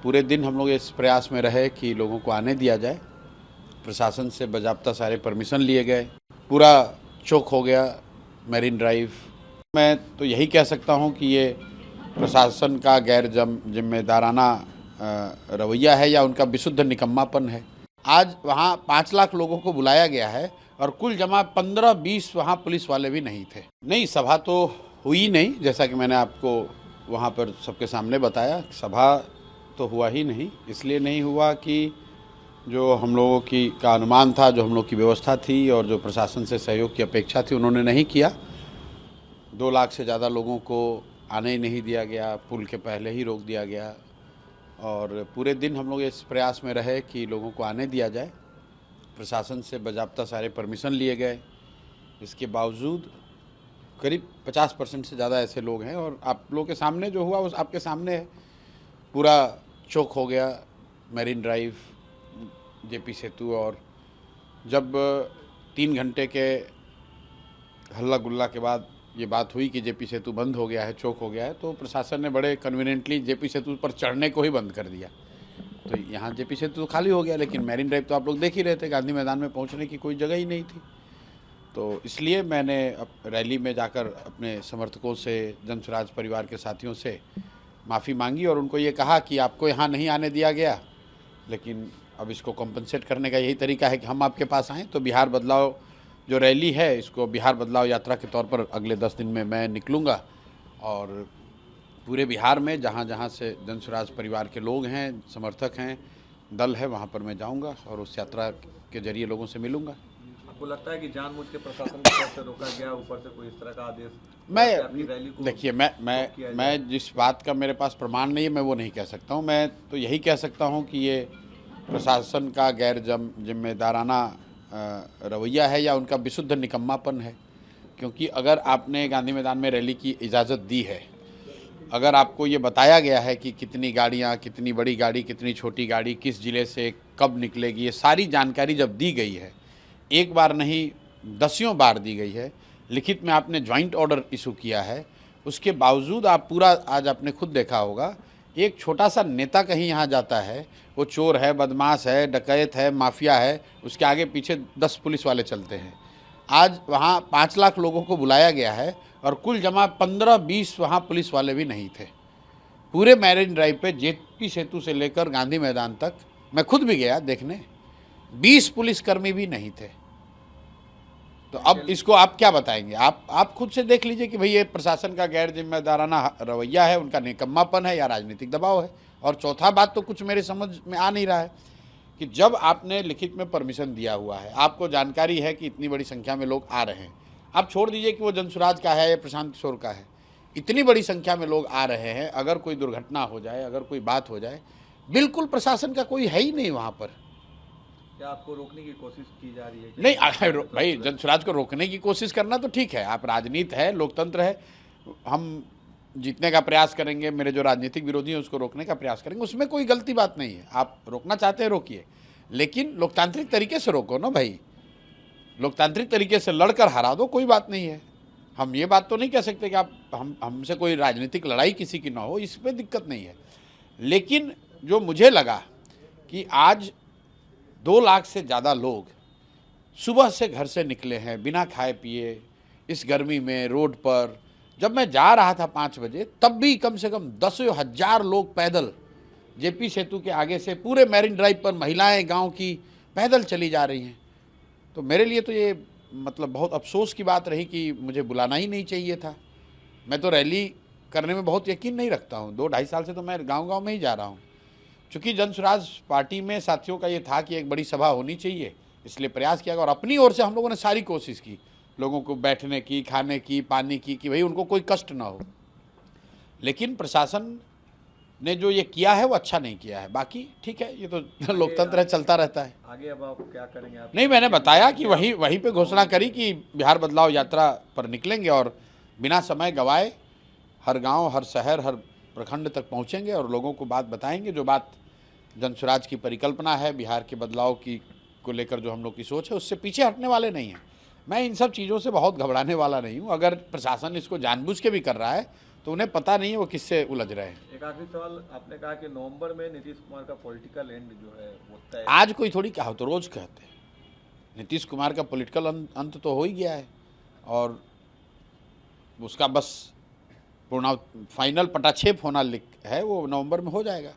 पूरे दिन हम लोग इस प्रयास में रहे कि लोगों को आने दिया जाए। प्रशासन से बाज़ाब्ता सारे परमिशन लिए गए, पूरा चौक हो गया मैरीन ड्राइव। मैं तो यही कह सकता हूं कि ये प्रशासन का गैर जिम्मेदाराना रवैया है या उनका विशुद्ध निकम्मापन है। आज वहाँ 5 लाख लोगों को बुलाया गया है और कुल जमा 15-20 वहाँ पुलिस वाले भी नहीं थे। नहीं, सभा तो हुई नहीं, जैसा कि मैंने आपको वहाँ पर सबके सामने बताया। सभा तो हुआ ही नहीं, इसलिए नहीं हुआ कि जो हम लोगों का अनुमान था, जो हम लोग की व्यवस्था थी और जो प्रशासन से सहयोग की अपेक्षा थी, उन्होंने नहीं किया। 2 लाख से ज़्यादा लोगों को आने ही नहीं दिया गया, पुल के पहले ही रोक दिया गया और पूरे दिन हम लोग इस प्रयास में रहे कि लोगों को आने दिया जाए। प्रशासन से बाज़ाब्ता सारे परमिशन लिए गए, इसके बावजूद करीब 50% से ज़्यादा ऐसे लोग हैं और आप लोगों के सामने जो हुआ उस आपके सामने है। पूरा चौक हो गया मैरीन ड्राइव, जेपी सेतु। और जब 3 घंटे के हल्ला गुल्ला के बाद ये बात हुई कि जेपी सेतु बंद हो गया है, चौक हो गया है, तो प्रशासन ने बड़े कन्वीनियंटली जेपी सेतु पर चढ़ने को ही बंद कर दिया। तो यहाँ जेपी सेतु तो खाली हो गया, लेकिन मैरीन ड्राइव तो आप लोग देख ही रहे थे, गांधी मैदान में पहुँचने की कोई जगह ही नहीं थी। तो इसलिए मैंने रैली में जाकर अपने समर्थकों से, जन स्वराज परिवार के साथियों से माफ़ी मांगी और उनको ये कहा कि आपको यहाँ नहीं आने दिया गया, लेकिन अब इसको कॉम्पनसेट करने का यही तरीका है कि हम आपके पास आएँ। तो बिहार बदलाव जो रैली है, इसको बिहार बदलाव यात्रा के तौर पर अगले 10 दिन में मैं निकलूँगा और पूरे बिहार में जहाँ जहाँ से जन स्वराज परिवार के लोग हैं, समर्थक हैं, दल है, वहाँ पर मैं जाऊँगा और उस यात्रा के जरिए लोगों से मिलूँगा। आपको लगता है कि जानबूझ के प्रशासन की तरफ से रोका गया, ऊपर से कोई इस तरह का आदेश? देखिए, मैं जिस बात का मेरे पास प्रमाण नहीं है, मैं वो नहीं कह सकता हूँ। मैं तो यही कह सकता हूँ कि ये प्रशासन का गैर जिम्मेदाराना रवैया है या उनका विशुद्ध निकम्मापन है। क्योंकि अगर आपने गांधी मैदान में रैली की इजाज़त दी है, अगर आपको ये बताया गया है कि कितनी गाड़ियाँ, कितनी बड़ी गाड़ी, कितनी छोटी गाड़ी, किस ज़िले से कब निकलेगी, ये सारी जानकारी जब दी गई है, एक बार नहीं दसियों बार दी गई है, लिखित में आपने ज्वाइंट ऑर्डर इशू किया है, उसके बावजूद आप पूरा, आज आपने खुद देखा होगा, एक छोटा सा नेता कहीं यहाँ जाता है, वो चोर है, बदमाश है, डकैत है, माफिया है, उसके आगे पीछे 10 पुलिस वाले चलते हैं। आज वहाँ 5 लाख लोगों को बुलाया गया है और कुल जमा 15-20 वहाँ पुलिस वाले भी नहीं थे। पूरे मैरीन ड्राइव पे जेपी सेतु से लेकर गांधी मैदान तक मैं खुद भी गया देखने, 20 पुलिसकर्मी भी नहीं थे। तो अब इसको आप क्या बताएंगे? आप खुद से देख लीजिए कि भाई ये प्रशासन का गैर जिम्मेदाराना रवैया है, उनका निकम्मापन है या राजनीतिक दबाव है। और चौथा बात तो कुछ मेरे समझ में आ नहीं रहा है कि जब आपने लिखित में परमिशन दिया हुआ है, आपको जानकारी है कि इतनी बड़ी संख्या में लोग आ रहे हैं, आप छोड़ दीजिए कि वो जनसुराज का है या प्रशांत किशोर का है, इतनी बड़ी संख्या में लोग आ रहे हैं, अगर कोई दुर्घटना हो जाए, अगर कोई बात हो जाए, बिल्कुल प्रशासन का कोई है ही नहीं वहाँ पर। क्या आपको रोकने की कोशिश की जा रही है? नहीं भाई, जनसुराज को रोकने की कोशिश करना तो ठीक है, आप राजनीति है, लोकतंत्र है, हम जीतने का प्रयास करेंगे, मेरे जो राजनीतिक विरोधी हैं उसको रोकने का प्रयास करेंगे, उसमें कोई गलती बात नहीं है। आप रोकना चाहते हैं रोकिए, लेकिन लोकतांत्रिक तरीके से रोको ना भाई, लोकतांत्रिक तरीके से लड़कर हरा दो, कोई बात नहीं है। हम ये बात तो नहीं कह सकते कि आप हमसे कोई राजनीतिक लड़ाई किसी की ना हो, इस पर दिक्कत नहीं है। लेकिन जो मुझे लगा कि आज 2 लाख से ज़्यादा लोग सुबह से घर से निकले हैं बिना खाए पिए, इस गर्मी में रोड पर। जब मैं जा रहा था 5 बजे, तब भी कम से कम 10,000 लोग पैदल जेपी सेतु के आगे से पूरे मैरीन ड्राइव पर, महिलाएं गांव की पैदल चली जा रही हैं। तो मेरे लिए तो ये मतलब बहुत अफसोस की बात रही कि मुझे बुलाना ही नहीं चाहिए था। मैं तो रैली करने में बहुत यकीन नहीं रखता हूँ, 2-2.5 साल से तो मैं गाँव में ही जा रहा हूँ। चूँकि जन स्वराज पार्टी में साथियों का ये था कि एक बड़ी सभा होनी चाहिए, इसलिए प्रयास किया और अपनी ओर से हम लोगों ने सारी कोशिश की, लोगों को बैठने की, खाने की, पानी की, कि भाई उनको कोई कष्ट ना हो। लेकिन प्रशासन ने जो ये किया है वो अच्छा नहीं किया है। बाकी ठीक है, ये तो लोकतंत्र है, चलता रहता है। आगे अब आप क्या करेंगे? आप नहीं, मैंने बताया कि वहीं पे घोषणा करी कि बिहार बदलाव यात्रा पर निकलेंगे और बिना समय गवाए हर गाँव, हर शहर, हर प्रखंड तक पहुँचेंगे और लोगों को बात बताएंगे, जो बात जन स्वराज की परिकल्पना है, बिहार के बदलाव की को लेकर जो हम लोग की सोच है, उससे पीछे हटने वाले नहीं हैं। मैं इन सब चीज़ों से बहुत घबराने वाला नहीं हूँ। अगर प्रशासन इसको जानबूझ के भी कर रहा है तो उन्हें पता नहीं है वो किससे उलझ रहे हैं। एक आखिरी सवाल, आपने कहा कि नवंबर में नीतीश कुमार का पॉलिटिकल एंड जो है वो तय। आज कोई थोड़ी कहा, तो रोज कहते हैं नीतीश कुमार का पॉलिटिकल अंत तो हो ही गया है और उसका बस पूर्ण फाइनल पटाक्षेप होना है, वो नवंबर में हो जाएगा।